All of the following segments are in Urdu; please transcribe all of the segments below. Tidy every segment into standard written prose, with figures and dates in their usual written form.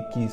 21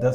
10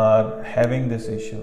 are having this issue.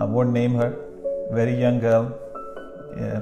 I won't name her, very young girl,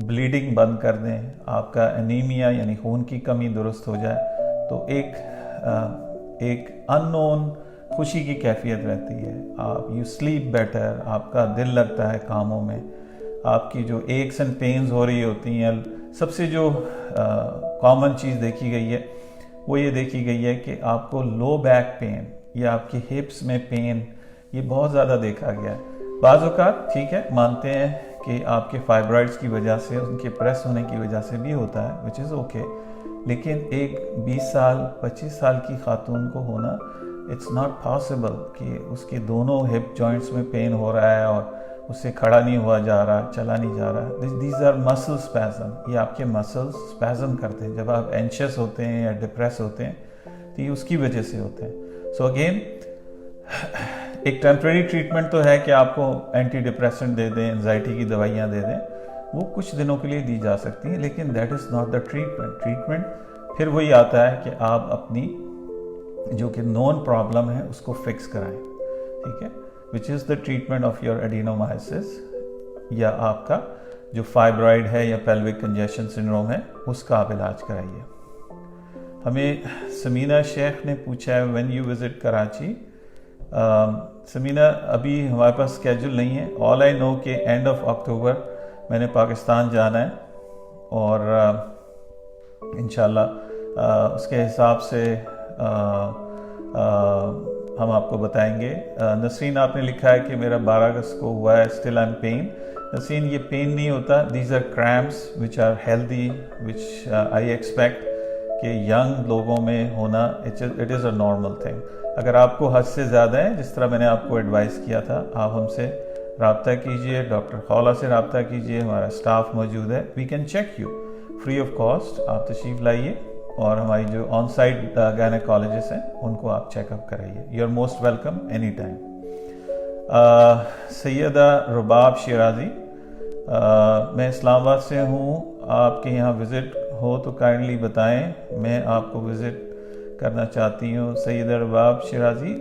bleeding بند کر دیں، آپ کا انیمیا یعنی خون کی کمی درست ہو جائے، تو ایک ان نون خوشی کی کیفیت رہتی ہے. آپ یو سلیپ بیٹر، آپ کا دل لگتا ہے کاموں میں، آپ کی جو ایکس اینڈ پینز ہو رہی ہوتی ہیں. سب سے جو کامن چیز دیکھی گئی ہے وہ یہ دیکھی گئی ہے کہ آپ کو لو بیک پین یا آپ کی ہپس میں پین یہ بہت زیادہ دیکھا گیا ہے. بعض اوقات ٹھیک ہے، مانتے ہیں کہ آپ کے فائبرائڈز کی وجہ سے، ان کے پریس ہونے کی وجہ سے بھی ہوتا ہے، وچ از اوکے، لیکن ایک 20 سال 25 سال کی خاتون کو ہونا اٹس ناٹ پاسبل کہ اس کے دونوں ہپ جوائنٹس میں پین ہو رہا ہے اور اس سے کھڑا نہیں ہوا جا رہا، چلا نہیں جا رہا. دیز آر مسل اسپیزم، یہ آپ کے مسلس اسپیزم کرتے ہیں جب آپ اینشیس ہوتے ہیں یا ڈپریس ہوتے ہیں، تو یہ اس کی وجہ سے ہوتے ہیں. سو اگین ایک ٹیمپریری ٹریٹمنٹ تو ہے کہ آپ کو اینٹی ڈپریسنٹ دے دیں، انزائٹی کی دوائیاں دے دیں، وہ کچھ دنوں کے لیے دی جا سکتی ہیں، لیکن that is not the treatment. پھر وہی آتا ہے کہ آپ اپنی جو کہ نون پرابلم ہے اس کو فکس کرائیں، ٹھیک ہے، وچ از دا ٹریٹمنٹ آف یور ایڈینومائسس، یا آپ کا جو فائبرائڈ ہے یا پیلوک کنجیشن سنڈروم ہے اس کا آپ علاج کرائیے. ہمیں سمینہ شیخ نے پوچھا ہے when you visit Karachi. Samina ابھی ہمارے پاس اسکیجول نہیں ہے. آل آئی نو کہ اینڈ آف اکتوبر میں نے پاکستان جانا ہے، اور انشاءاللہ اس کے حساب سے ہم آپ کو بتائیں گے. نسرین آپ نے لکھا ہے کہ میرا 12 اگست کو ہوا ہے، still I am pain. Nasreen یہ پین نہیں ہوتا، these are cramps which are healthy, which I expect کہ ینگ لوگوں میں ہونا it is a normal thing. اگر آپ کو حد سے زیادہ ہے، جس طرح میں نے آپ کو ایڈوائز کیا تھا، آپ ہم سے رابطہ کیجئے، ڈاکٹر خولہ سے رابطہ کیجئے، ہمارا اسٹاف موجود ہے، we can check you free of cost. آپ تشریف لائیے اور ہماری جو آن سائٹ گائنیکالوجسٹ ہیں ان کو آپ چیک اپ کرائیے. You are most welcome any time. Syeda Rabab Shirazi, میں اسلام آباد سے ہوں، آپ کے یہاں وزٹ ہو تو کائنڈلی بتائیں، میں آپ کو وزٹ کرنا چاہتی ہوں. Syeda Rabab Shirazi,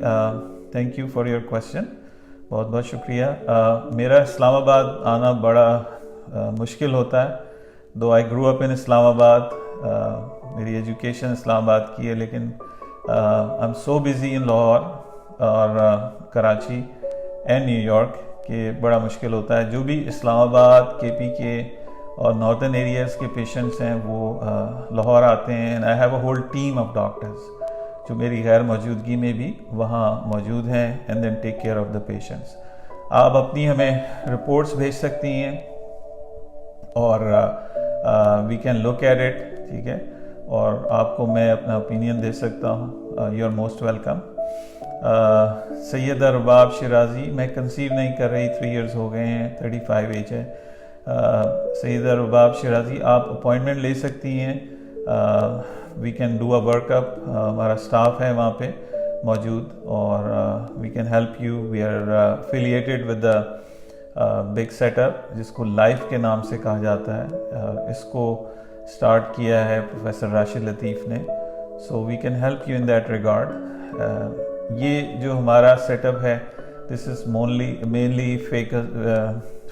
thank you for your question, بہت بہت شکریہ. میرا اسلام آباد آنا بڑا مشکل ہوتا ہے، دو آئی گرو اپ ان اسلام آباد، میری ایجوکیشن اسلام آباد کی ہے، لیکن آئی am so busy in Lahore اور کراچی اینڈ نیو یارک کہ بڑا مشکل ہوتا ہے. جو بھی اسلام آباد، کے پی کے اور ناردرن ایریاز کے پیشنٹس ہیں وہ لاہور آتے ہیں. And I have a whole team of doctors جو میری غیر موجودگی میں بھی وہاں موجود ہیں، and then take care of the patients. آپ اپنی ہمیں رپورٹس بھیج سکتی ہیں اور we can look at it, ٹھیک ہے، اور آپ کو میں اپنا اوپینین دے سکتا ہوں. You are most welcome. Syeda Rabab Shirazi, میں کنسیو نہیں کر رہی، 3 ایئرز ہو گئے ہیں، 35 ایج ہے. سیدہ رباب شیرازی، آپ اپوائنٹمنٹ لے سکتی ہیں، we can do a work up, ہمارا اسٹاف ہے وہاں پہ موجود، اور we can help you. We are affiliated with the big set up جس کو لائف کے نام سے کہا جاتا ہے. اس کو اسٹارٹ کیا ہے پروفیسر راشد لطیف نے. So we can help you in that regard. یہ جو ہمارا سیٹ اپ ہے، دس is mainly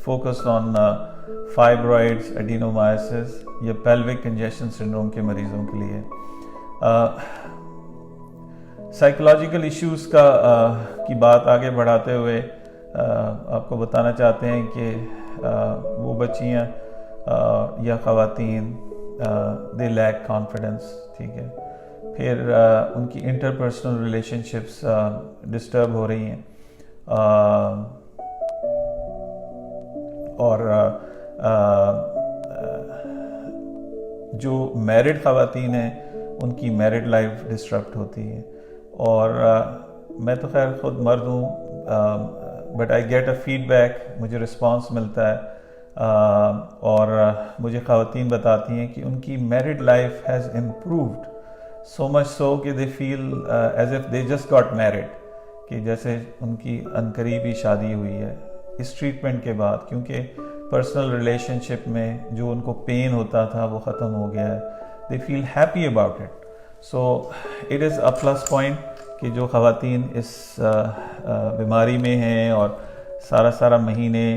focused on fibroids, ایڈینومائسس یا پیلوک کنجیشن سنڈروم کے مریضوں کے لیے. سائیکولوجیکل ایشوز کی بات آگے بڑھاتے ہوئے آپ کو بتانا چاہتے ہیں کہ وہ بچیاں یا خواتین دے لیک کانفیڈنس، ٹھیک ہے، پھر ان کی انٹرپرسنل ریلیشن شپس ڈسٹرب ہو رہی ہیں، اور جو میرڈ خواتین ہیں ان کی میرڈ لائف ڈسٹرپٹ ہوتی ہے. اور میں تو خیر خود مرد ہوں، but I get a feedback, مجھے رسپانس ملتا ہے، اور مجھے خواتین بتاتی ہیں کہ ان کی married life has improved so much so کہ they feel as if they just got married, کہ جیسے ان کی عنقریبی شادی ہوئی ہے اس ٹریٹمنٹ کے بعد، کیونکہ پرسنل ریلیشن شپ میں جو ان کو پین ہوتا تھا وہ ختم ہو گیا ہے. They feel happy about it. So it is a plus point کہ جو خواتین اس بیماری میں ہیں اور سارا مہینے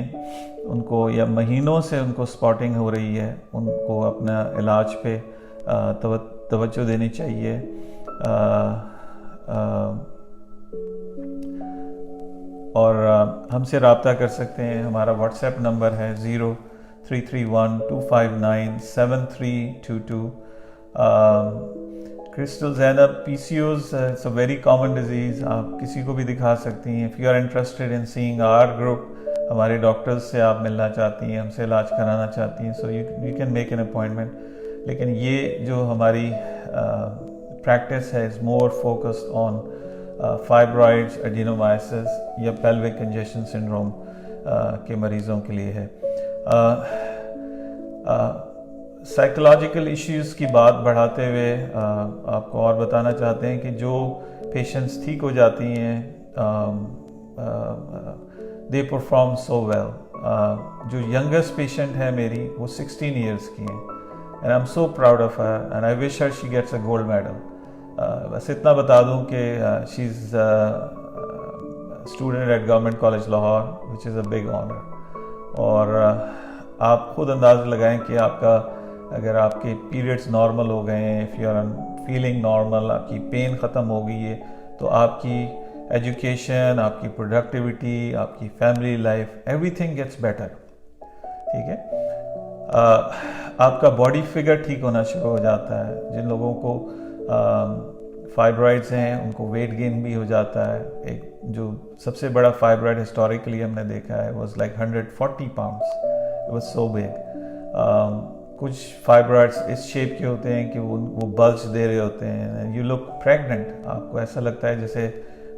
ان کو یا مہینوں سے ان کو اسپاٹنگ ہو رہی ہے، ان کو اپنا علاج پہ توجہ دینی چاہیے. اور ہم سے رابطہ کر سکتے ہیں. ہمارا واٹس ایپ نمبر ہے 0331259732. Crystal Zainab PCOS it's a very common disease. آپ کسی کو بھی دکھا سکتی ہیں. If you are interested in seeing our group, ہمارے ڈاکٹرز سے آپ ملنا چاہتی ہیں، ہم سے علاج کرانا چاہتی ہیں، so you can make an appointment. لیکن یہ جو ہماری پریکٹس ہے از مور فوکسڈ آن فائبرائڈز، ایڈینومائسس یا پیلوک کنجیشن سنڈروم کے مریضوں کے لیے ہے. سائیکولوجیکل ایشوز کی بات بڑھاتے ہوئے آپ کو اور بتانا چاہتے ہیں کہ جو پیشنٹس ٹھیک ہو جاتی ہیں دے پرفارم سو ویل. جو ینگسٹ پیشنٹ ہے میری وہ 16 ایئرس کی ہیں and I am so proud of her and I wish her she gets a gold medal. بس اتنا بتا دوں کہ she is student at government college Lahore which is a big honour. اور آپ خود اندازہ لگائیں کہ آپ کا اگر آپ کے پیریڈس نارمل ہو گئے ہیں، if you are feeling normal, آپ کی پین ختم ہو گئی ہے، تو آپ کی ایجوکیشن، آپ کی پروڈکٹیوٹی، آپ کی family life, everything gets better. ٹھیک ہے. آپ کا باڈی فگر ٹھیک ہونا شروع ہو جاتا ہے. جن لوگوں کو فائبرائڈز ہیں ان کو ویٹ گین بھی ہو جاتا ہے. ایک جو سب سے بڑا فائبرائڈ ہسٹوریکلی ہم نے دیکھا ہے was like 140 pounds. It was so big. کچھ فائبرائڈس اس شیپ کے ہوتے ہیں کہ وہ بلج دے رہے ہوتے ہیں. You look pregnant. آپ کو ایسا لگتا ہے جیسے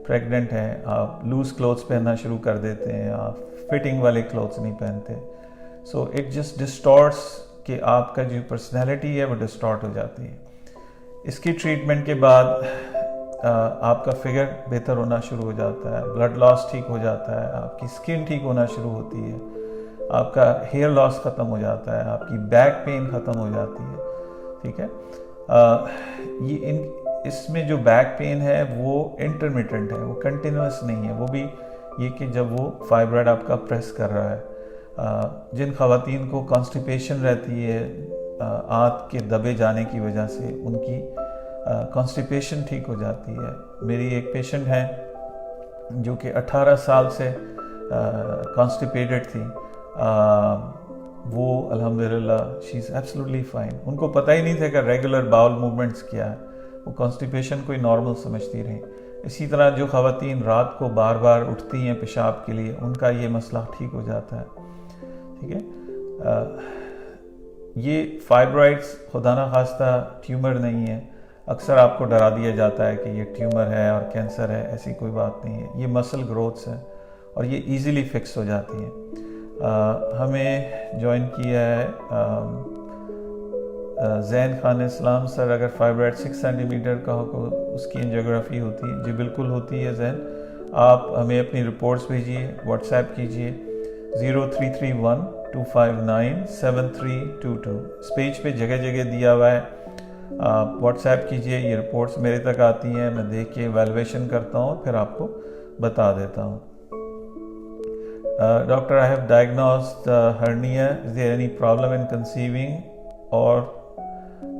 پریگننٹ ہیں. آپ لوز کلوتھس پہننا شروع کر دیتے ہیں. آپ فٹنگ والے کلوتھس نہیں پہنتے. سو اٹ جسٹ ڈسٹارٹس کہ آپ کا جو پرسنالٹی ہے وہ ڈسٹارٹ ہو جاتی ہے. اس کی ٹریٹمنٹ کے بعد آپ کا فگر بہتر ہونا شروع ہو جاتا ہے. بلڈ لاس ٹھیک ہو جاتا ہے. آپ کی اسکن ٹھیک ہونا شروع ہوتی ہے. آپ کا ہیئر لاس ختم ہو جاتا ہے. آپ کی بیک پین ختم ہو جاتی ہے. ٹھیک ہے. اس میں جو بیک پین ہے وہ انٹرمیٹنٹ ہے، وہ کنٹینیوس نہیں ہے. وہ بھی یہ کہ جب وہ فائبرائڈ آپ کا پریس کر رہا ہے. جن خواتین کو کانسٹیپیشن رہتی ہے آنت کے دبے جانے کی وجہ سے، ان کی کانسٹیپیشن ٹھیک ہو جاتی ہے. میری ایک پیشنٹ ہے جو کہ 18 سال سے کانسٹیپیٹڈ تھی. وہ الحمدللہ شی از ایبسلیوٹلی فائن. ان کو پتہ ہی نہیں تھا کہ ریگولر باؤل موومنٹس کیا ہے. وہ کانسٹیپیشن کوئی نارمل سمجھتی رہیں. اسی طرح جو خواتین رات کو بار بار اٹھتی ہیں پیشاب کے لیے، ان کا یہ مسئلہ ٹھیک ہو جاتا ہے. ٹھیک ہے. یہ فائبرائڈس خدا نخواستہ ٹیومر نہیں ہے. اکثر آپ کو ڈرا دیا جاتا ہے کہ یہ ٹیومر ہے اور کینسر ہے. ایسی کوئی بات نہیں ہے. یہ مسل گروتھس ہے اور یہ ایزیلی فکس ہو جاتی ہیں. ہمیں جوائن کیا ہے زین خان اسلام سر. اگر فائبرائڈ 6 سینٹی میٹر کا ہو تو اس کی انجیوگرافی ہوتی ہے؟ جی بالکل ہوتی ہے زین. آپ ہمیں اپنی رپورٹس بھیجیے، واٹس ایپ کیجیے 0331259732. اس پیج پہ جگہ جگہ دیا ہوا ہے. آپ واٹس ایپ کیجیے. یہ رپورٹس میرے تک آتی ہیں، میں دیکھ کے ایویلویشن کرتا ہوں، پھر آپ کو بتا دیتا ہوں. Doctor, I have diagnosed hernia. Is there any problem in conceiving or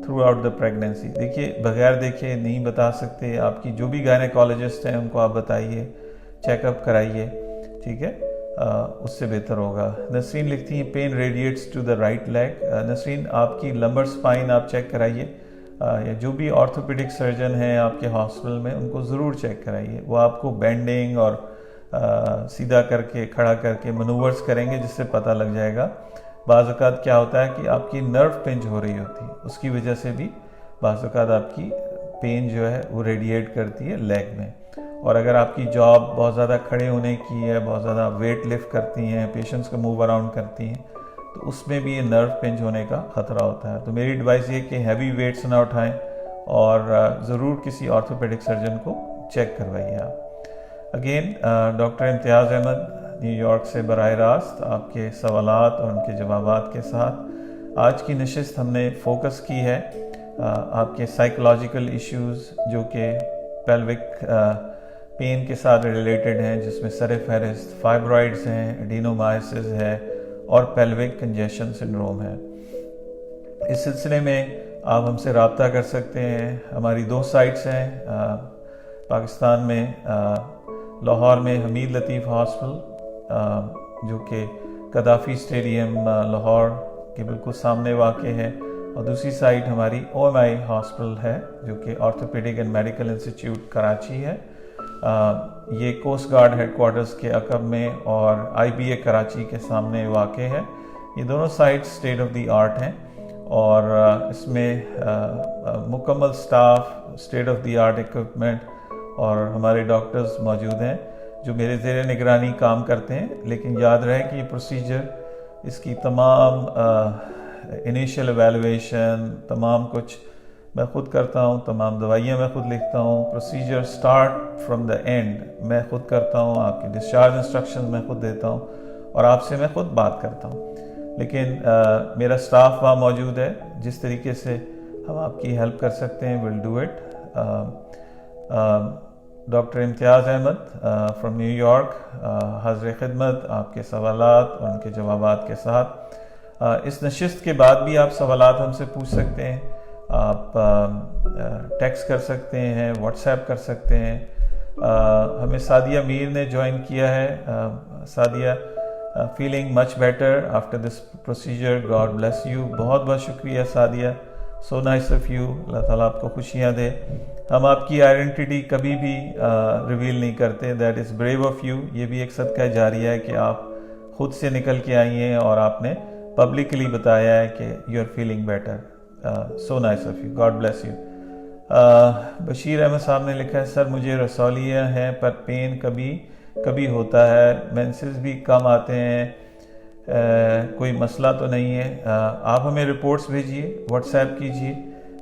throughout the pregnancy? دیکھیے بغیر دیکھے نہیں بتا سکتے. آپ کی جو بھی گائنیکالوجسٹ ہیں ان کو آپ بتائیے، چیک اپ کرائیے. ٹھیک ہے. اس سے بہتر ہوگا. نسرین لکھتی ہیں pain radiates to the right leg. Nasreen آپ کی لمبر اسپائن آپ چیک کرائیے. یا جو بھی آرتھوپیڈک سرجن ہیں آپ کے ہاسپٹل میں ان کو ضرور چیک کرائیے. وہ آپ کو بینڈنگ اور سیدھا کر کے کھڑا کر کے منورز کریں گے جس سے پتہ لگ جائے گا. بعض اوقات کیا ہوتا ہے کہ آپ کی نرو پنج ہو رہی ہوتی ہے، اس کی وجہ سے بھی بعض اوقات آپ کی پین جو ہے وہ ریڈیٹ کرتی ہے لیگ میں. اور اگر آپ کی جاب بہت زیادہ کھڑے ہونے کی ہے، بہت زیادہ ویٹ لفٹ کرتی ہیں، پیشنٹس کو موو اراؤنڈ کرتی ہیں، تو اس میں بھی یہ نرو پنج ہونے کا خطرہ ہوتا ہے. تو میری ایڈوائز یہ کہ ہیوی ویٹس نہ اٹھائیں اور ضرور کسی آرتھوپیڈک سرجن کو چیک کروائیے آپ. Again doctor Imtiaz Ahmad new York سے براہ راست آپ کے سوالات اور ان کے جوابات کے ساتھ آج کی نشست ہم نے فوکس کی ہے آپ کے سائیکولوجیکل ایشوز جو کہ پیلوک پین کے ساتھ ریلیٹڈ ہیں، جس میں سر فہرست فائبرائڈز ہیں، ایڈینومائسس ہے اور پیلوک کنجیشن سنڈروم ہے۔ اس سلسلے میں آپ ہم سے رابطہ کر سکتے ہیں۔ ہماری 2 سائٹس ہیں پاکستان میں، لاہور میں حمید لطیف ہاسپٹل جو کہ قذافی اسٹیڈیم لاہور کے بالکل سامنے واقع ہے، اور دوسری سائٹ ہماری OMI ہاسپٹل ہے جو کہ orthopaedic and medical institute Karachi ہے۔ یہ کوسٹ گارڈ ہیڈ کوارٹرز کے عقب میں اور IBA کراچی کے سامنے واقع ہے۔ یہ دونوں site state of the art ہیں، اور اس میں مکمل staff, state of the art equipment اور ہمارے ڈاکٹرز موجود ہیں جو میرے زیر نگرانی کام کرتے ہیں۔ لیکن یاد رہے کہ یہ پروسیجر، اس کی تمام انیشیل ایویلویشن، تمام کچھ میں خود کرتا ہوں، تمام دوائیاں میں خود لکھتا ہوں، procedure start from the and میں خود کرتا ہوں، آپ کی ڈسچارج انسٹرکشنز میں خود دیتا ہوں، اور آپ سے میں خود بات کرتا ہوں۔ لیکن میرا سٹاف وہاں موجود ہے، جس طریقے سے ہم آپ کی ہیلپ کر سکتے ہیں will do it. Doctor Imtiaz Ahmad from new York حاضر خدمت، آپ کے سوالات اور ان کے جوابات کے ساتھ۔ اس نشست کے بعد بھی آپ سوالات ہم سے پوچھ سکتے ہیں، آپ ٹیکسٹ کر سکتے ہیں، واٹس ایپ کر سکتے ہیں۔ ہمیں سعدیہ میر نے جوائن کیا ہے۔ Sadia feeling much better after this procedure, God bless you. بہت بہت شکریہ Sadia, so nice of you, اللہ تعالیٰ آپ کو خوشیاں دے۔ ہم آپ کی آئیڈینٹی کبھی بھی ریویل نہیں کرتے، that is brave of you. یہ بھی ایک صدقہ جاریہ ہے کہ آپ خود سے نکل کے آئی ہیں اور آپ نے پبلکلی بتایا ہے کہ you are feeling better, so nice of you, God bless you. Bashir Ahmed Sahib نے لکھا ہے، سر مجھے رسولیہ ہیں پر پین کبھی کبھی ہوتا ہے، مینسز بھی کم آتے ہیں، کوئی مسئلہ تو نہیں ہے؟ آپ ہمیں رپورٹس بھیجیے، واٹس ایپ کیجیے،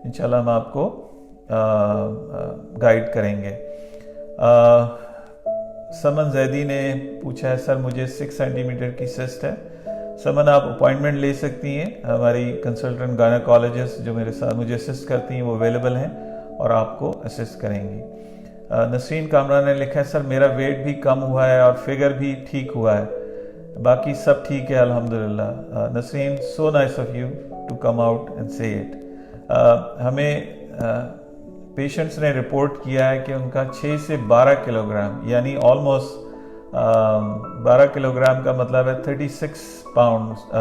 انشاءاللہ ہم آپ کو گائیڈ کریں گے۔ سمن زیدی نے پوچھا ہے، سر مجھے 6 سینٹی میٹر کی سسٹ ہے۔ سمن آپ اپوائنٹمنٹ لے سکتی ہیں، ہماری کنسلٹنٹ گائنیکالوجسٹ جو میرے ساتھ مجھے اسسٹ کرتی ہیں وہ اویلیبل ہیں اور آپ کو اسسٹ کریں گی۔ نسرین کامران نے لکھا ہے، سر میرا ویٹ بھی کم ہوا ہے اور فگر بھی ٹھیک ہوا ہے، باقی سب ٹھیک ہے الحمدللہ۔ Nasreen, so nice of you to come out and say it. ہمیں پیشنٹس نے رپورٹ کیا ہے کہ ان کا 6 سے 12 کلو گرام، یعنی آلموسٹ 12 کلو گرام کا مطلب ہے 36 پاؤنڈ،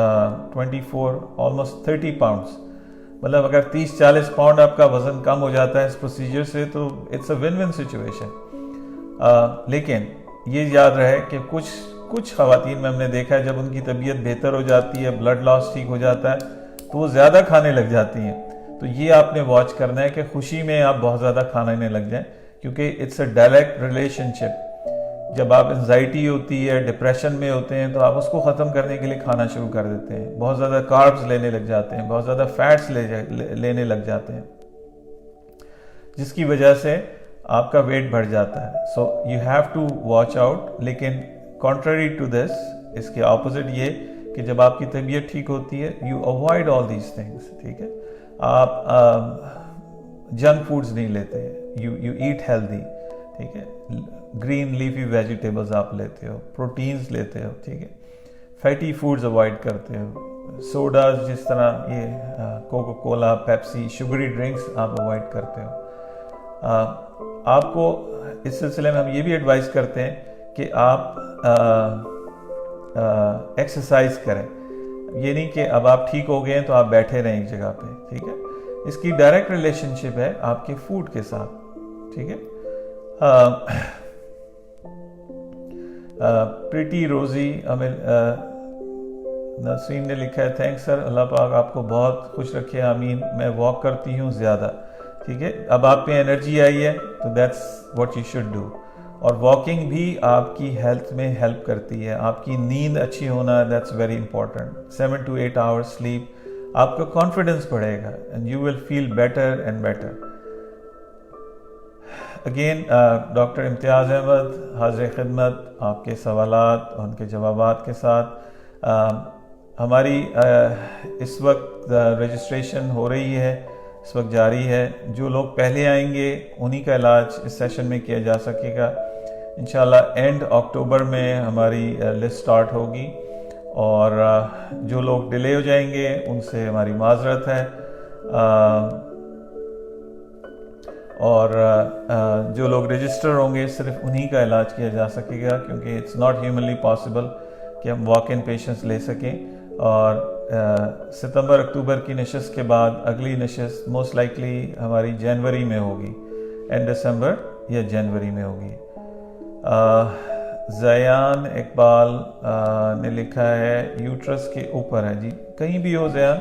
24 آلموسٹ 30 پاؤنڈس، مطلب اگر 30-40 پاؤنڈ آپ کا وزن کم ہو جاتا ہے اس پروسیجر سے تو it's a one one situation. لیکن یہ یاد رہے کہ کچھ خواتین میں ہم نے دیکھا ہے جب ان کی طبیعت بہتر ہو جاتی ہے، بلڈ لاس ٹھیک ہو جاتا ہے تو وہ زیادہ کھانے لگ جاتی ہیں۔ تو یہ آپ نے واچ کرنا ہے کہ خوشی میں آپ بہت زیادہ کھانے لگ جائیں، کیونکہ اٹس اے ڈائریکٹ ریلیشن شپ۔ جب آپ انزائٹی ہوتی ہے، ڈپریشن میں ہوتے ہیں تو آپ اس کو ختم کرنے کے لیے کھانا شروع کر دیتے ہیں، بہت زیادہ کاربز لینے لگ جاتے ہیں، بہت زیادہ فیٹس لینے لگ جاتے ہیں، جس کی وجہ سے آپ کا ویٹ بڑھ جاتا ہے۔ So you have to watch out. لیکن کنٹرری ٹو دس، اس کے اپوزٹ یہ کہ جب آپ کی طبیعت ٹھیک ہوتی ہے you avoid all these things, ٹھیک ہے؟ آپ جنک فوڈز نہیں لیتے، یو ایٹ ہیلدی، ٹھیک ہے؟ گرین لیفی ویجیٹیبلز آپ لیتے ہو، پروٹینز لیتے ہو، ٹھیک ہے؟ فیٹی فوڈز اوائڈ کرتے ہو، سوڈاز جس طرح یہ کوکو کولا، پیپسی، شگری ڈرنکس آپ اوائڈ کرتے ہو۔ آپ کو اس سلسلے میں ہم یہ بھی ایڈوائز کرتے ہیں کہ آپ ایکسرسائز کریں۔ یہ نہیں کہ اب آپ ٹھیک ہو گئے ہیں تو آپ بیٹھے رہیں ایک جگہ پہ، ٹھیک ہے؟ اس کی ڈائریکٹ ریلیشن شپ ہے آپ کے فوڈ کے ساتھ، ٹھیک ہے؟ پریٹی روزی نسرین نے لکھا ہے، تھینکس سر، اللہ پاک آپ کو بہت خوش رکھے، آمین۔ میں واک کرتی ہوں زیادہ، ٹھیک ہے؟ اب آپ پہ انرجی آئی ہے تو that's what you should do. اور واکنگ بھی آپ کی ہیلتھ میں ہیلپ کرتی ہے، آپ کی نیند اچھی ہونا، that's very important. 7 to 8 hours sleep, آپ کا کانفیڈنس بڑھے گا and you will feel better and better. Again doctor Imtiaz Ahmed حاضر خدمت، آپ کے سوالات اور ان کے جوابات کے ساتھ۔ ہماری اس وقت رجسٹریشن ہو رہی ہے، اس وقت جاری ہے۔ جو لوگ پہلے آئیں گے انہی کا علاج اس سیشن میں کیا جا سکے گا۔ انشاءاللہ اینڈ اکتوبر میں ہماری لسٹ سٹارٹ ہوگی، اور جو لوگ ڈیلے ہو جائیں گے ان سے ہماری معذرت ہے، اور جو لوگ رجسٹر ہوں گے صرف انہی کا علاج کیا جا سکے گا، کیونکہ اٹس ناٹ ہیومنلی پاسبل کہ ہم واک ان پیشنٹس لے سکیں. اور ستمبر اکتوبر کی نشست کے بعد اگلی نشست موسٹ لائکلی ہماری جنوری میں ہوگی، اینڈ دسمبر یا جنوری میں ہوگی. زیان اقبال نے لکھا ہے یوٹرس کے اوپر ہے. جی کہیں بھی ہو زیان،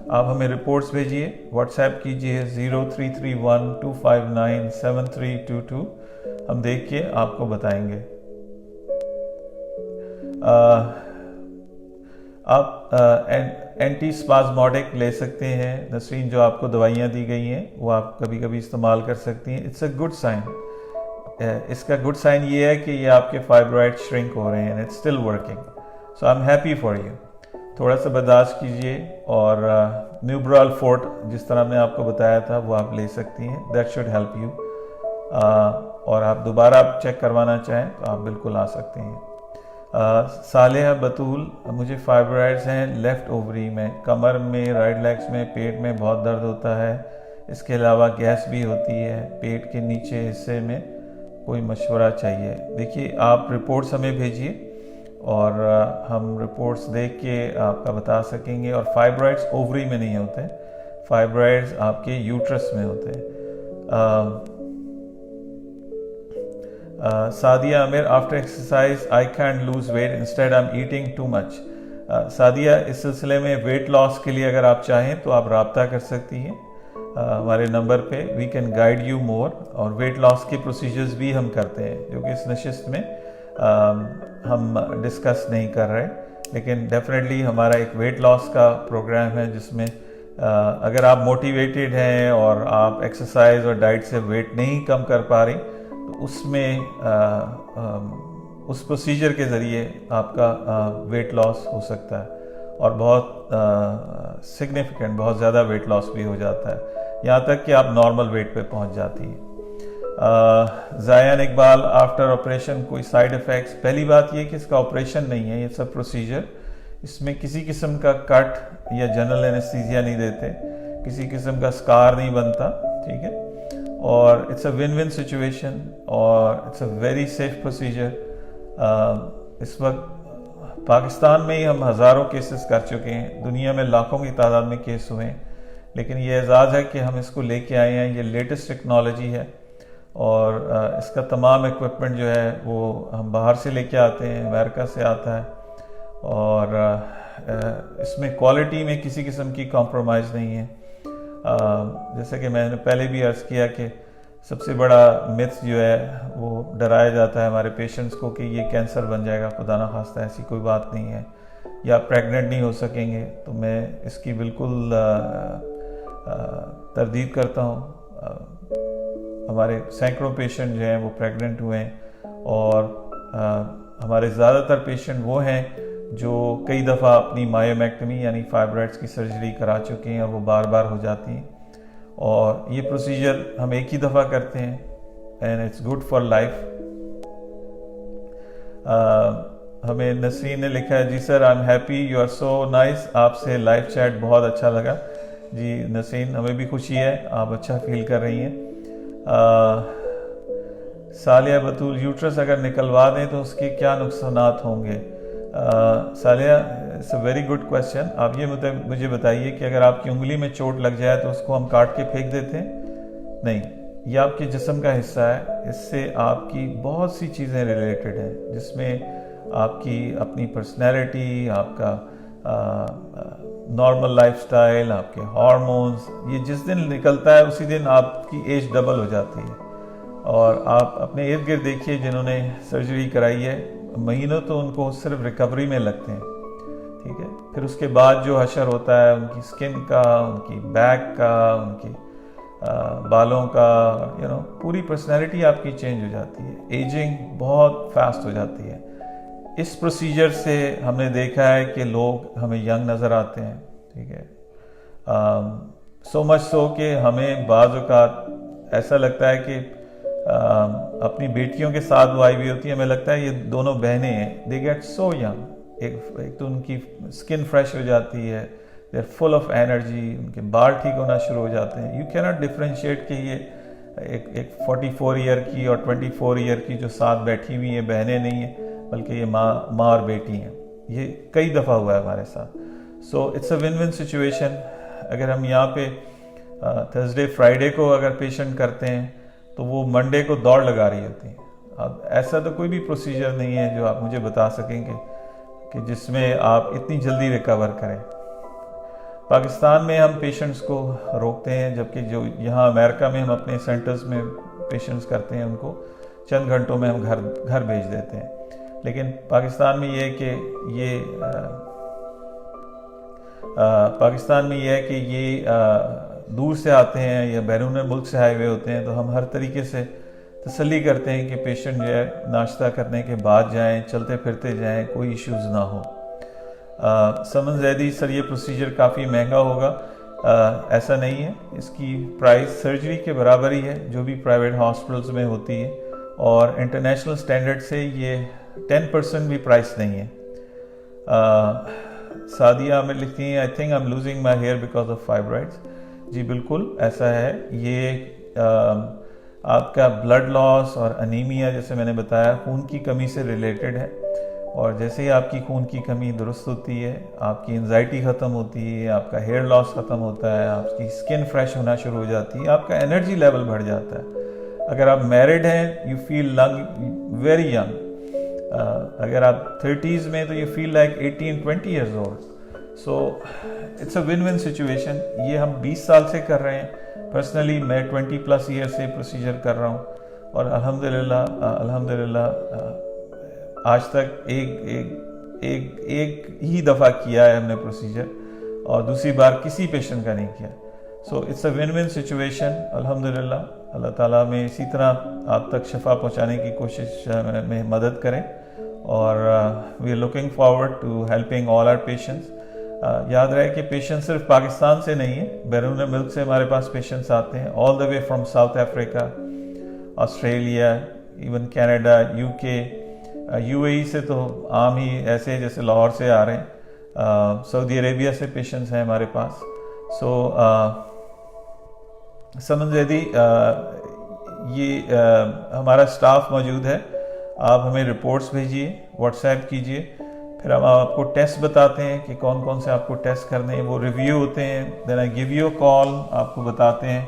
آپ ہمیں رپورٹس بھیجیے، واٹس ایپ کیجیے 0331259732 ہم دیکھ کے آپ کو بتائیں گے. آپ اینٹی اسپازموڈک لے سکتے ہیں نسرین، جو آپ کو دوائیاں دی گئی ہیں وہ آپ کبھی کبھی استعمال کر سکتی ہیں. It's a good sign. اس کا گڈ سائن یہ ہے کہ یہ آپ کے فائبرائڈ شرنک ہو رہے ہیں، it's still working. So I am happy for you. تھوڑا سا برداشت کیجیے، اور نیوبرال فورٹ جس طرح میں آپ کو بتایا تھا وہ آپ لے سکتی ہیں. That should help you. اور آپ دوبارہ چیک کروانا چاہیں تو آپ بالکل آ سکتے ہیں. صالحہ بطول، مجھے فائبرائڈز ہیں لیفٹ اووری میں، کمر میں، رائٹ لیگس میں، پیٹ میں بہت درد ہوتا ہے. اس کے علاوہ گیس بھی ہوتی ہے. پیٹ کے نیچے حصے میں کوئی مشورہ چاہیے. دیکھیے آپ رپورٹس ہمیں بھیجیے اور ہم رپورٹس دیکھ کے آپ کا بتا سکیں گے. اور فائبرائڈز اووری میں نہیں ہوتے، فائبرائڈز آپ کے یوٹرس میں ہوتے ہیں. Sadia Aamir, after exercise I can't lose weight, instead I am eating too much. Sadia اس سلسلے میں ویٹ لاس کے لیے اگر آپ چاہیں تو آپ رابطہ کر سکتی ہیں ہمارے نمبر پہ. We can guide you more. اور ویٹ لاس کے پروسیجرز بھی ہم کرتے ہیں جو کہ اس نشست میں ہم ڈسکس نہیں کر رہے، لیکن ڈیفینیٹلی ہمارا ایک ویٹ لاس کا پروگرام ہے جس میں اگر آپ موٹیویٹیڈ ہیں اور آپ ایکسرسائز اور ڈائٹ سے ویٹ نہیں کم کر پا رہی تو اس میں اس پروسیجر کے ذریعے آپ کا ویٹ لاس ہو سکتا ہے، اور بہت سگنیفیکنٹ، بہت زیادہ ویٹ لاس بھی ہو جاتا ہے، یہاں تک کہ آپ نارمل ویٹ پہ پہنچ جاتی ہیں. زیان اقبال، آفٹر آپریشن کوئی سائیڈ افیکٹس؟ پہلی بات یہ کہ اس کا آپریشن نہیں ہے، یہ سب پروسیجر. اس میں کسی قسم کا کٹ یا جنرل اینستھیزیا نہیں دیتے، کسی قسم کا سکار نہیں بنتا، ٹھیک ہے. اور it's a one one situation, اور it's a very safe procedure. اس وقت پاکستان میں ہی ہم ہزاروں کیسز کر چکے ہیں، دنیا میں لاکھوں کی تعداد میں کیس ہوئے ہیں، لیکن یہ اعزاز ہے کہ ہم اس کو لے کے آئے ہیں. یہ لیٹسٹ ٹیکنالوجی ہے، اور اس کا تمام ایکوپمنٹ جو ہے وہ ہم باہر سے لے کے آتے ہیں، امریکہ سے آتا ہے. اور اس میں کوالٹی میں کسی قسم کی کمپرومائز نہیں ہے. جیسے کہ میں نے پہلے بھی عرض کیا کہ سب سے بڑا متھ جو ہے وہ ڈرایا جاتا ہے ہمارے پیشنٹس کو کہ یہ کینسر بن جائے گا. خدا نخواستہ ایسی کوئی بات نہیں ہے، یا پریگننٹ نہیں ہو سکیں گے. تو میں اس کی بالکل تردید کرتا ہوں. ہمارے سینکڑوں پیشنٹ جو ہیں وہ پریگننٹ ہوئے ہیں، اور ہمارے زیادہ تر پیشنٹ وہ ہیں جو کئی دفعہ اپنی مایومیکٹمی یعنی فائبرائڈز کی سرجری کرا چکے ہیں، اور وہ بار بار ہو جاتی ہیں. اور یہ پروسیجر ہم ایک ہی دفعہ کرتے ہیں، and it's good for life. ہمیں نسرین نے لکھا ہے، جی sir I am happy, you are so nice. آپ سے لائیو چیٹ بہت اچھا لگا. جی نسرین، ہمیں بھی خوشی ہے آپ اچھا فیل کر رہی ہیں. صالحہ بطول، یوٹرس اگر نکلوا دیں تو اس کے کیا نقصانات ہوں گے؟ Saleha, it's a very good question. آپ یہ مجھے بتائیے کہ اگر آپ کی انگلی میں چوٹ لگ جائے تو اس کو ہم کاٹ کے پھینک دیتے ہیں؟ نہیں، یہ آپ کے جسم کا حصہ ہے. اس سے آپ کی بہت سی چیزیں ریلیٹڈ ہیں، جس میں آپ کی اپنی پرسنالٹی، آپ کا نارمل لائف سٹائل، آپ کے ہارمونز. یہ جس دن نکلتا ہے اسی دن آپ کی ایج ڈبل ہو جاتی ہے. اور آپ اپنے ارد گرد دیکھیے جنہوں نے سرجری کرائی ہے، مہینوں تو ان کو صرف ریکوری میں لگتے ہیں، ٹھیک ہے. پھر اس کے بعد جو حشر ہوتا ہے ان کی سکن کا، ان کی بیک کا، ان کی بالوں کا، پوری پرسنالٹی آپ کی چینج ہو جاتی ہے. ایجنگ بہت فاسٹ ہو جاتی ہے. اس پروسیجر سے ہم نے دیکھا ہے کہ لوگ ہمیں ینگ نظر آتے ہیں، ٹھیک ہے. سو مچ سو کہ ہمیں بعض اوقات ایسا لگتا ہے کہ اپنی بیٹیوں کے ساتھ وہ آئی ہوئی ہوتی ہے، ہمیں لگتا ہے یہ دونوں بہنیں ہیں. They get so young. ایک تو ان کی اسکن فریش ہو جاتی ہے, they are full of energy, ان کے بال ٹھیک ہونا شروع ہو جاتے ہیں. یو کینٹ ڈفرینشیٹ کہ یہ ایک 44 ایئر کی اور 24 ایئر کی جو ساتھ بیٹھی ہوئی ہیں بہنیں نہیں ہیں, بلکہ یہ ماں اور بیٹی ہیں. یہ کئی دفعہ ہوا ہے ہمارے ساتھ. So it's a one one situation. اگر ہم یہاں پہ تھرسڈے فرائیڈے کو اگر پیشنٹ کرتے ہیں تو وہ منڈے کو دوڑ لگا رہی ہوتی ہیں. اب ایسا تو کوئی بھی پروسیجر نہیں ہے جو آپ مجھے بتا سکیں کہ جس میں آپ اتنی جلدی ریکور کریں. پاکستان میں ہم پیشنٹس کو روکتے ہیں, جبکہ جو یہاں امریکہ میں ہم اپنے سینٹرز میں پیشنٹس کرتے ہیں ان کو چند گھنٹوں میں ہم گھر بھیج دیتے ہیں. لیکن پاکستان میں یہ ہے کہ یہ دور سے آتے ہیں یا بیرون ملک سے آئے ہوئے ہوتے ہیں, تو ہم ہر طریقے سے تسلی کرتے ہیں کہ پیشنٹ جو ہے ناشتہ کرنے کے بعد جائیں, چلتے پھرتے جائیں, کوئی ایشوز نہ ہو. سمن زیدی سر یہ پروسیجر کافی مہنگا ہوگا, ایسا نہیں ہے. اس کی پرائس سرجری کے برابر ہی ہے جو بھی پرائیویٹ ہاسپٹلز میں ہوتی ہے, اور انٹرنیشنل سٹینڈرڈ سے یہ 10% بھی پرائس نہیں ہے. سعدیہ عامر لکھتی ہیں I think I am losing my hair because of fibroids. جی بالکل ایسا ہے. یہ آپ کا بلڈ لاس اور انیمیا جیسے میں نے بتایا خون کی کمی سے ریلیٹڈ ہے, اور جیسے ہی آپ کی خون کی کمی درست ہوتی ہے آپ کی انزائٹی ختم ہوتی ہے, آپ کا ہیئر لاس ختم ہوتا ہے, آپ کی اسکن فریش ہونا شروع ہو جاتی ہے, آپ کا انرجی لیول بڑھ جاتا ہے. اگر آپ میرڈ ہیں یو فیل ویری ینگ. اگر آپ 30s میں تو you feel like 18-20 years old. So it's a one one situation. یہ ہم 20 سال سے کر رہے ہیں. پرسنلی میں 20+ ایئر سے پروسیجر کر رہا ہوں, اور الحمدللہ آج تک ایک ہی دفعہ کیا ہے ہم نے پروسیجر, اور دوسری بار کسی پیشنٹ کا نہیں کیا. So it's a one one situation. الحمدللہ اللہ تعالیٰ میں اسی طرح آپ تک شفا پہنچانے کی کوشش میں مدد کریں, اور we are looking forward to helping all our patients. یاد رہے کہ پیشنٹ صرف پاکستان سے نہیں ہے, بیرون ملک سے ہمارے پاس پیشنٹس آتے ہیں, all the way from South Africa, Australia, even Canada, UK, UAE سے تو عام ہی ایسے جیسے لاہور سے آ رہے ہیں, سعودی عربیہ سے پیشنٹس ہیں ہمارے پاس. سو سمن زیدی یہ ہمارا اسٹاف موجود ہے, آپ ہمیں رپورٹس بھیجیے, واٹس ایپ کیجیے, پھر ہم آپ کو ٹیسٹ بتاتے ہیں کہ کون کون سے آپ کو ٹیسٹ کرنے ہیں, وہ ریویو ہوتے ہیں. دین آئی گیو یو کال, آپ کو بتاتے ہیں.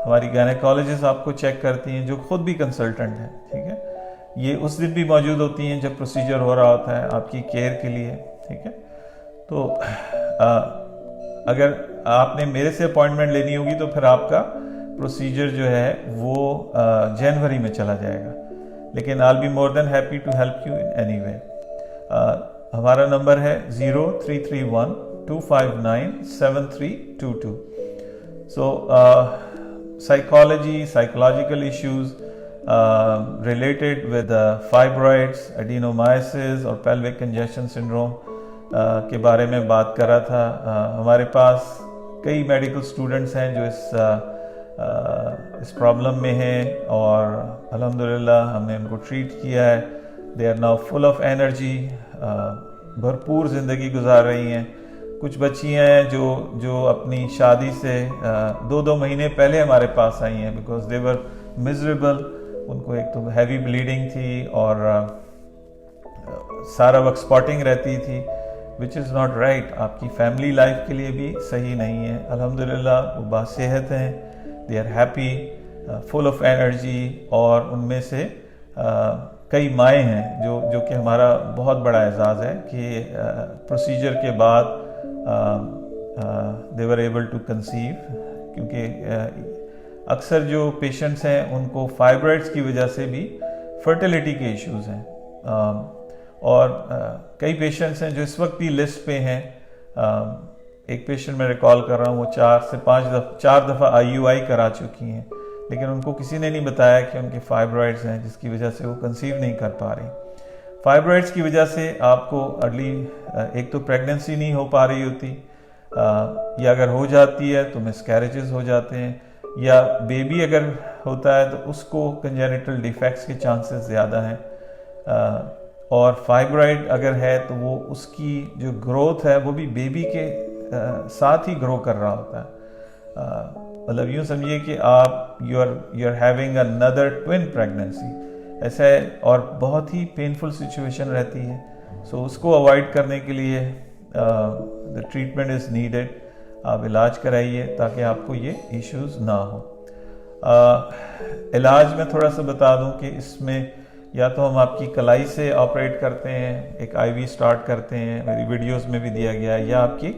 ہماری گائنیکالوجسٹ آپ کو چیک کرتی ہیں جو خود بھی کنسلٹنٹ ہیں, ٹھیک ہے. یہ اس دن بھی موجود ہوتی ہیں جب پروسیجر ہو رہا ہوتا ہے آپ کی کیئر کے لیے, ٹھیک ہے. تو اگر آپ نے میرے سے اپوائنٹمنٹ لینی ہوگی تو پھر آپ کا پروسیجر جو ہے وہ جنوری میں چلا جائے گا, لیکن I'll be more than happy to help you in any way. ہمارا نمبر ہے 0331-259-7322. So psychological issues related with fibroids, adenomyosis اور pelvic congestion syndrome کے بارے میں بات کر رہا تھا. ہمارے پاس کئی میڈیکل اسٹوڈنٹس ہیں جو اس پرابلم میں ہیں, اور الحمدللہ ہم نے ان کو ٹریٹ کیا ہے. They are now full of energy, بھرپور زندگی گزار رہی ہیں. کچھ بچیاں ہیں جو اپنی شادی سے 2 مہینے پہلے ہمارے پاس آئی ہیں بیکاز دے ور میزریبل. ان کو ایک تو ہیوی بلیڈنگ تھی اور سارا وقت اسپاٹنگ رہتی تھی, وچ از ناٹ رائٹ. آپ کی فیملی لائف کے لیے بھی صحیح نہیں ہے. الحمدللہ وہ باصحت ہیں, they are happy, full of energy, اور ان میں سے کئی مائیں ہیں جو کہ ہمارا بہت بڑا اعزاز ہے کہ پروسیجر کے بعد دے ور ایبل ٹو کنسیو. کیونکہ اکثر جو پیشنٹس ہیں ان کو فائبرائڈس کی وجہ سے بھی فرٹیلیٹی کے ایشوز ہیں, اور کئی پیشنٹس ہیں جو اس وقت بھی لسٹ پہ ہیں. ایک پیشنٹ میں ریکال کر رہا ہوں وہ 4 دفعہ IUI کرا چکی ہیں, لیکن ان کو کسی نے نہیں بتایا کہ ان کے فائبرائڈس ہیں جس کی وجہ سے وہ کنسیو نہیں کر پا رہی. فائبرائڈس کی وجہ سے آپ کو ارلی ایک تو پریگننسی نہیں ہو پا رہی ہوتی, یا اگر ہو جاتی ہے تو مسکیریجز ہو جاتے ہیں, یا بیبی اگر ہوتا ہے تو اس کو کنجینیٹل ڈیفیکٹس کے چانسز زیادہ ہیں. اور فائبرائڈ اگر ہے تو وہ اس کی جو گروتھ ہے وہ بھی بیبی کے ساتھ ہی گرو کر رہا ہوتا ہے. مطلب یوں سمجھیے کہ آپ you are having another twin pregnancy ایسا ہے, اور بہت ہی پینفل سچویشن رہتی ہے. سو اس کو اوائڈ کرنے کے لیے دا ٹریٹمنٹ از نیڈیڈ. آپ علاج کرائیے تاکہ آپ کو یہ ایشوز نہ ہو. علاج میں تھوڑا سا بتا دوں کہ اس میں یا تو ہم آپ کی کلائی سے آپریٹ کرتے ہیں, ایک آئی وی اسٹارٹ کرتے ہیں, میری ویڈیوز میں بھی دیا گیا ہے, یا آپ کی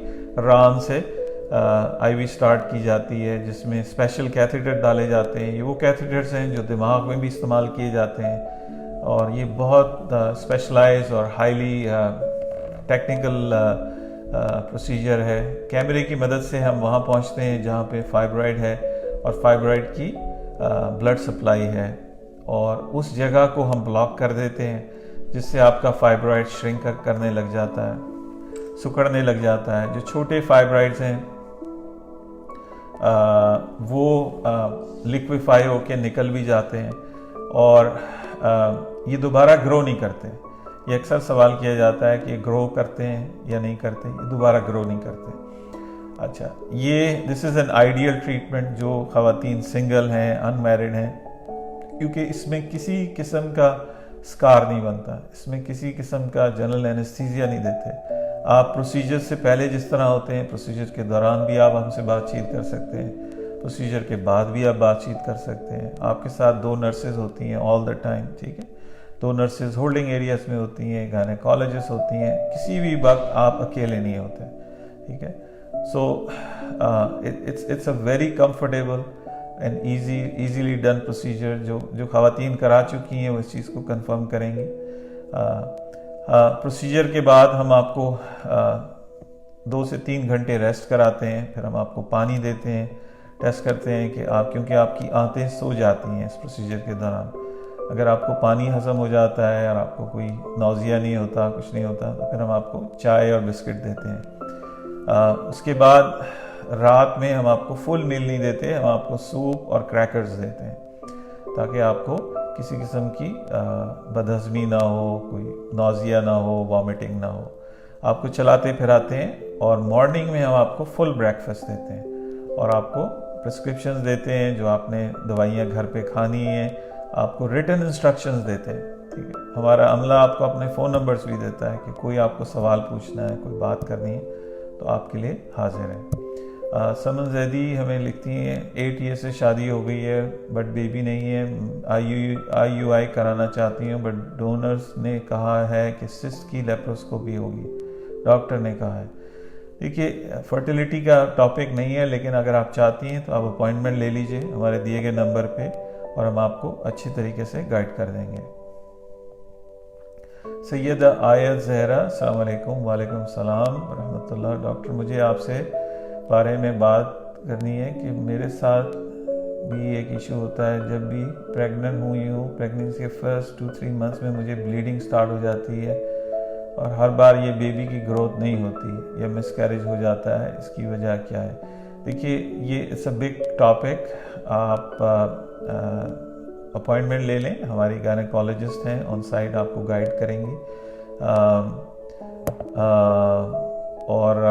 ران سے آئی وی اسٹارٹ کی جاتی ہے جس میں اسپیشل کیتھیٹر ڈالے جاتے ہیں. یہ وہ کیتھیٹرس ہیں جو دماغ میں بھی استعمال کیے جاتے ہیں, اور یہ بہت اسپیشلائز اور ہائیلی ٹیکنیکل پروسیجر ہے. کیمرے کی مدد سے ہم وہاں پہنچتے ہیں جہاں پہ فائبرائڈ ہے اور فائبرائڈ کی بلڈ سپلائی ہے, اور اس جگہ کو ہم بلاک کر دیتے ہیں جس سے آپ کا فائبرائڈ شرنک کرنے لگ جاتا ہے, سکڑنے لگ جاتا ہے. جو چھوٹے فائبرائڈز ہیں وہ لیکویفائی ہو کے نکل بھی جاتے ہیں, اور یہ دوبارہ گرو نہیں کرتے. یہ اکثر سوال کیا جاتا ہے کہ یہ گرو کرتے ہیں یا نہیں کرتے. یہ دوبارہ گرو نہیں کرتے. اچھا, یہ دس از این آئیڈیل ٹریٹمنٹ جو خواتین سنگل ہیں, ان میرڈ ہیں, کیونکہ اس میں کسی قسم کا سکار نہیں بنتا, اس میں کسی قسم کا جنرل اینستھیزیا نہیں دیتے. آپ پروسیجر سے پہلے جس طرح ہوتے ہیں, پروسیجر کے دوران بھی آپ ہم سے بات چیت کر سکتے ہیں, پروسیجر کے بعد بھی آپ بات چیت کر سکتے ہیں. آپ کے ساتھ 2 نرسز ہوتی ہیں آل دا ٹائم, ٹھیک ہے, 2 نرسز ہولڈنگ ایریاز میں ہوتی ہیں, گائنیکالوجسٹ ہوتی ہیں. کسی بھی وقت آپ اکیلے نہیں ہوتے, ٹھیک ہے. So it's a very comfortable and easily done procedure. جو خواتین کرا چکی ہیں وہ اس چیز کو کنفرم کریں گی. پروسیجر کے بعد ہم آپ کو 2 سے 3 گھنٹے ریسٹ کراتے ہیں, پھر ہم آپ کو پانی دیتے ہیں, ٹیسٹ کرتے ہیں کہ کیونکہ آپ کی آنتیں سو جاتی ہیں اس پروسیجر کے دوران. اگر آپ کو پانی ہضم ہو جاتا ہے اور آپ کو کوئی نوزیا نہیں ہوتا, کچھ نہیں ہوتا, تو پھر ہم آپ کو چائے اور بسکٹ دیتے ہیں. اس کے بعد رات میں ہم آپ کو فل میل نہیں دیتے, ہم آپ کو سوپ اور کریکرز دیتے ہیں تاکہ آپ کو کسی قسم کی بدہضمی نہ ہو, کوئی نوزیا نہ ہو, وامٹنگ نہ ہو. آپ کو چلاتے پھراتے ہیں, اور مارننگ میں ہم آپ کو فل بریک فاسٹ دیتے ہیں, اور آپ کو پرسکرپشنز دیتے ہیں جو آپ نے دوائیاں گھر پہ کھانی ہیں. آپ کو ریٹن انسٹرکشنز دیتے ہیں, ٹھیک ہے. ہمارا عملہ آپ کو اپنے فون نمبرز بھی دیتا ہے کہ کوئی آپ کو سوال پوچھنا ہے, کوئی بات کرنی ہے تو آپ کے لیے حاضر ہے. سمن زیدی ہمیں لکھتی ہیں 8 ایئر سے شادی ہو گئی ہے بٹ بیبی نہیں ہے, آئی یو آئی کرانا چاہتی ہوں بٹ ڈونرز نے کہا ہے کہ سسٹ کی لیپروسکوپی ہوگی, ڈاکٹر نے کہا ہے. دیکھیے, فرٹیلیٹی کا ٹاپک نہیں ہے, لیکن اگر آپ چاہتی ہیں تو آپ اپوائنٹمنٹ لے لیجئے ہمارے دیے گئے نمبر پہ, اور ہم آپ کو اچھی طریقے سے گائیڈ کر دیں گے. سیدہ آیت زہرا, السلام علیکم. وعلیکم السلام ورحمۃ اللہ. ڈاکٹر, مجھے آپ سے بارے میں بات کرنی ہے کہ میرے ساتھ بھی ایک ایشو ہوتا ہے. جب بھی پریگننٹ ہوئی ہوں, پریگننسی کے فرسٹ 2-3 منتھس میں مجھے بلیڈنگ سٹارٹ ہو جاتی ہے, اور ہر بار یہ بیبی کی گروتھ نہیں ہوتی یا مس کیریج ہو جاتا ہے. اس کی وجہ کیا ہے؟ دیکھیے, یہ اٹس اے بگ ٹاپک. آپ اپوائنٹمنٹ لے لیں, ہماری گائنیکالوجسٹ ہیں آن سائٹ, آپ کو گائیڈ کریں گی. اور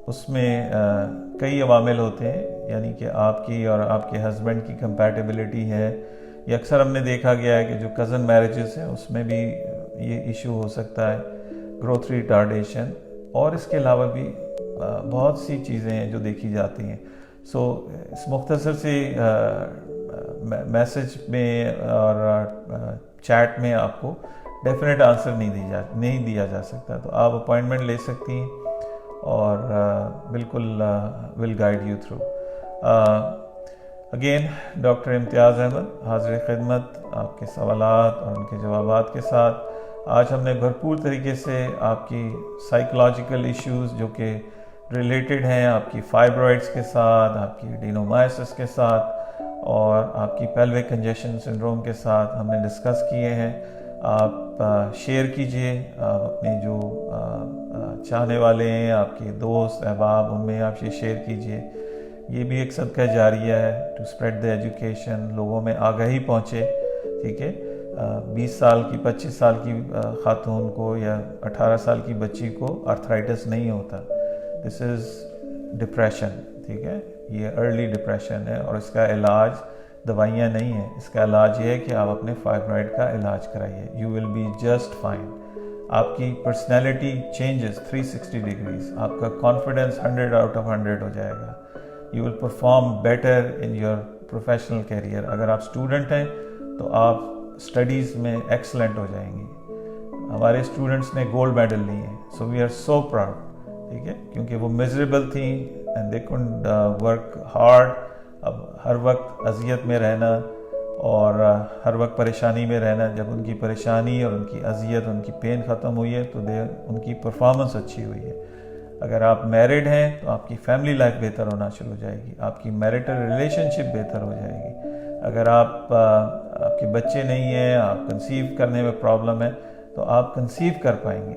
اس میں کئی عوامل ہوتے ہیں, یعنی کہ آپ کی اور آپ کے ہسبینڈ کی کمپیٹیبلٹی ہے. یہ اکثر ہم نے دیکھا گیا ہے کہ جو کزن میرجز ہیں اس میں بھی یہ ایشو ہو سکتا ہے, گروتھ ریٹارڈیشن, اور اس کے علاوہ بھی بہت سی چیزیں ہیں جو دیکھی جاتی ہیں. سو اس مختصر سی میسج میں اور چیٹ میں آپ کو ڈیفینیٹ آنسر نہیں دیا جا سکتا, تو آپ اپوائنٹمنٹ لے سکتی ہیں اور بالکل will guide you through. Again doctor Imtiaz Ahmed حاضر خدمت آپ کے سوالات اور ان کے جوابات کے ساتھ. آج ہم نے بھرپور طریقے سے آپ کی سائیکولوجیکل ایشوز جو کہ ریلیٹڈ ہیں آپ کی فائبرائڈس کے ساتھ, آپ کی ڈینومائسس کے ساتھ, اور آپ کی پیلوک کنجیشن سنڈروم کے ساتھ ہم نے ڈسکس کیے ہیں. آپ شیئر کیجئے, آپ اپنے جو چاہنے والے ہیں, آپ کے دوست احباب, ان میں آپ یہ شیئر کیجئے. یہ بھی ایک صدقہ جاریہ ہے ٹو اسپریڈ دی ایجوکیشن, لوگوں میں آگاہی پہنچے, ٹھیک ہے. 20 سال کی 25 سال کی خاتون کو یا 18 سال کی بچی کو آرتھرائٹس نہیں ہوتا. دس از ڈپریشن. ٹھیک ہے, یہ ارلی ڈپریشن ہے اور اس کا علاج دوائیاں نہیں ہیں. اس کا علاج یہ ہے کہ آپ اپنے فائبرائڈ کا علاج کرائیے. You will be just fine. آپ کی پرسنالٹی چینجز 360 ڈگریز. آپ کا کانفیڈنس 100 آؤٹ آف 100 ہو جائے گا. You will perform better in your professional career. اگر آپ اسٹوڈنٹ ہیں تو آپ اسٹڈیز میں ایکسلنٹ ہو جائیں گی. ہمارے اسٹوڈنٹس نے گولڈ میڈل لیے ہیں. So we are so proud. ٹھیک ہے, کیونکہ وہ میزریبل تھیں and they kind work hard. اب ہر وقت اذیت میں رہنا اور ہر وقت پریشانی میں رہنا, جب ان کی پریشانی اور ان کی اذیت, ان کی پین ختم ہوئی ہے تو ان کی پرفارمنس اچھی ہوئی ہے. اگر آپ میرڈ ہیں تو آپ کی فیملی لائف بہتر ہونا شروع ہو جائے گی. آپ کی میریٹل ریلیشن شپ بہتر ہو جائے گی. اگر آپ کے بچے نہیں ہیں, آپ کنسیو کرنے میں پرابلم ہے, تو آپ کنسیو کر پائیں گے.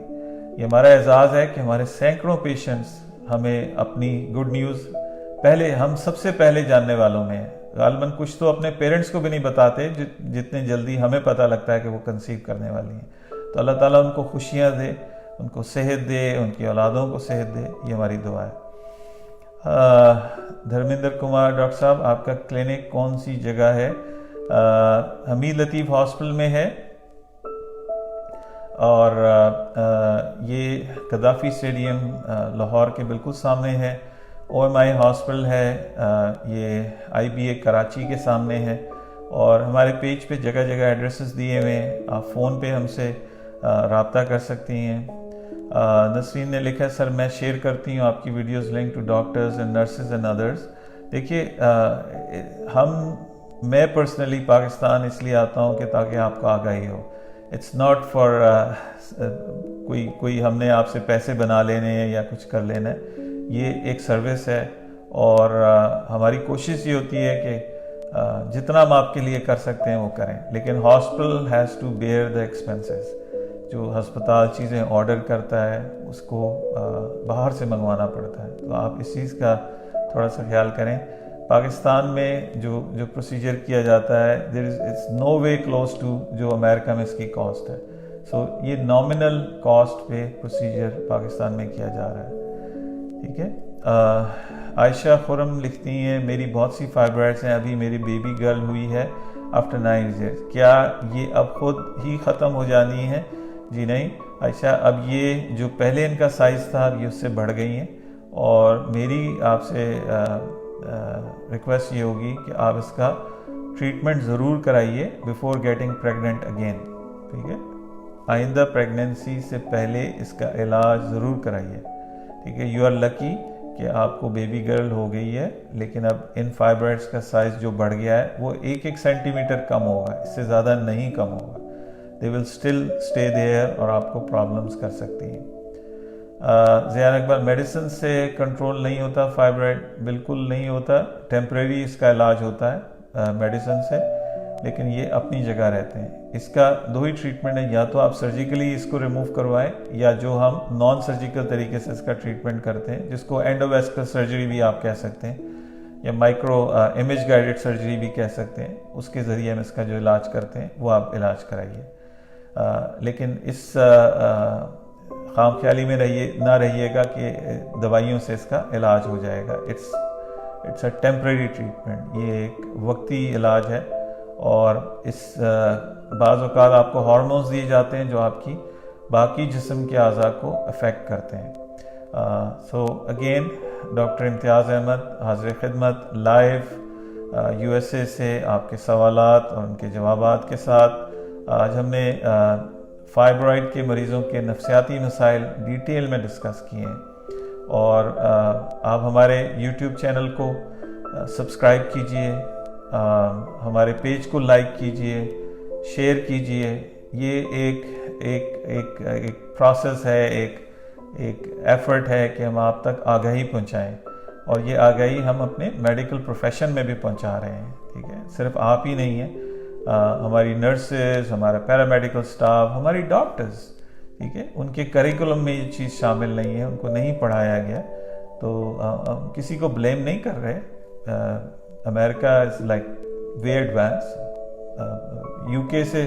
یہ ہمارا اعزاز ہے کہ ہمارے سینکڑوں پیشنٹس ہمیں اپنی گڈ نیوز ہم سب سے پہلے جاننے والوں میں ہیں. غالباً کچھ تو اپنے پیرنٹس کو بھی نہیں بتاتے جتنے جلدی ہمیں پتہ لگتا ہے کہ وہ کنسیو کرنے والی ہیں. تو اللہ تعالیٰ ان کو خوشیاں دے, ان کو صحت دے, ان کی اولادوں کو صحت دے. یہ ہماری دعا ہے. دھرمیندر کمار, ڈاکٹر صاحب آپ کا کلینک کون سی جگہ ہے؟ حمید لطیف ہاسپٹل میں ہے اور یہ قذافی اسٹیڈیم لاہور کے بالکل سامنے ہے. او ایم آئی ہاسپٹل ہے, یہ آئی بی اے کراچی کے سامنے ہے. اور ہمارے پیج پہ جگہ جگہ ایڈریسز دیے ہوئے ہیں, آپ فون پہ ہم سے رابطہ کر سکتی ہیں. نسرین نے لکھا ہے, سر میں شیئر کرتی ہوں آپ کی videos link to doctors and nurses and others. دیکھیے, میں پرسنلی پاکستان اس لیے آتا ہوں کہ تاکہ آپ کو آگاہی ہو. اٹس ناٹ فار کوئی ہم نے آپ سے پیسے بنا لینے ہیں یا کچھ کر لینا ہے. یہ ایک سروس ہے اور ہماری کوشش یہ ہوتی ہے کہ جتنا ہم آپ کے لیے کر سکتے ہیں وہ کریں, لیکن hospital has to bear the expenses. جو ہسپتال چیزیں آرڈر کرتا ہے اس کو باہر سے منگوانا پڑتا ہے. تو آپ اس چیز کا تھوڑا سا خیال کریں. پاکستان میں جو پروسیجر کیا جاتا ہے, دیر از نو وے کلوز ٹو جو امریکہ میں اس کی کاسٹ ہے. سو یہ نامنل کاسٹ پہ پروسیجر پاکستان میں کیا جا رہا ہے. ٹھیک ہے. عائشہ خرم لکھتی ہیں, میری بہت سی فائبرائڈس ہیں, ابھی میری بیبی گرل ہوئی ہے آفٹر 9 ایئرس. کیا یہ اب خود ہی ختم ہو جانی ہے؟ جی نہیں عائشہ, اب یہ جو پہلے ان کا سائز تھا اب یہ اس سے بڑھ گئی ہیں. اور میری آپ سے ریکویسٹ یہ ہوگی کہ آپ اس کا ٹریٹمنٹ ضرور کرائیے بیفور گیٹنگ پریگننٹ اگین. ٹھیک ہے, آئندہ پریگننسی سے پہلے اس کا علاج ضرور کرائیے. ٹھیک ہے. یو آر لکی کہ آپ کو بیبی گرل ہو گئی ہے, لیکن اب ان فائبرائڈس کا سائز جو بڑھ گیا ہے وہ 1 سینٹی میٹر کم ہوگا, اس سے زیادہ نہیں کم ہوگا. دے ول اسٹل اسٹے دیئر اور آپ کو پرابلمس کر سکتی ہیں. زیان اکبر, میڈیسن سے کنٹرول نہیں ہوتا فائبرائڈ؟ بالکل نہیں ہوتا, ٹیمپریری اس کا علاج ہوتا ہے میڈیسن سے, لیکن یہ اپنی جگہ رہتے ہیں. اس کا 2 ہی ٹریٹمنٹ ہے, یا تو آپ سرجیکلی اس کو ریموو کروائیں یا جو ہم نان سرجیکل طریقے سے اس کا ٹریٹمنٹ کرتے ہیں, جس کو اینڈوویسکولر سرجری بھی آپ کہہ سکتے ہیں یا مائکرو امیج گائیڈڈ سرجری بھی کہہ سکتے ہیں. اس کے ذریعے ہم اس کا جو علاج کرتے ہیں وہ آپ علاج کرائیے. لیکن اس خام خیالی میں نہ رہیے گا کہ دوائیوں سے اس کا علاج ہو جائے گا. اٹس اے ٹیمپریری ٹریٹمنٹ, یہ ایک وقتی علاج ہے. اور اس بعض اوقات آپ کو ہارمونز دیے جاتے ہیں جو آپ کی باقی جسم کے اعضاء کو افیکٹ کرتے ہیں. So again doctor Imtiaz Ahmed حاضر خدمت لائیو یو ایس اے سے آپ کے سوالات اور ان کے جوابات کے ساتھ. آج ہم نے فائبرائڈ کے مریضوں کے نفسیاتی مسائل ڈیٹیل میں ڈسکس کیے ہیں. اور آپ ہمارے یوٹیوب چینل کو سبسکرائب کیجئے, ہمارے پیج کو لائک کیجئے, شیئر کیجئے. یہ ایک پروسیس ہے, ایک ایفرٹ ہے کہ ہم آپ تک آگاہی پہنچائیں, اور یہ آگاہی ہم اپنے میڈیکل پروفیشن میں بھی پہنچا رہے ہیں. ٹھیک ہے, صرف آپ ہی نہیں ہیں, ہماری نرسز, ہمارا پیرامیڈیکل سٹاف, ہماری ڈاکٹرز, ٹھیک ہے, ان کے کریکولم میں یہ چیز شامل نہیں ہے, ان کو نہیں پڑھایا گیا. تو کسی کو بلیم نہیں کر رہے. امریکہ is like way advance. UK سے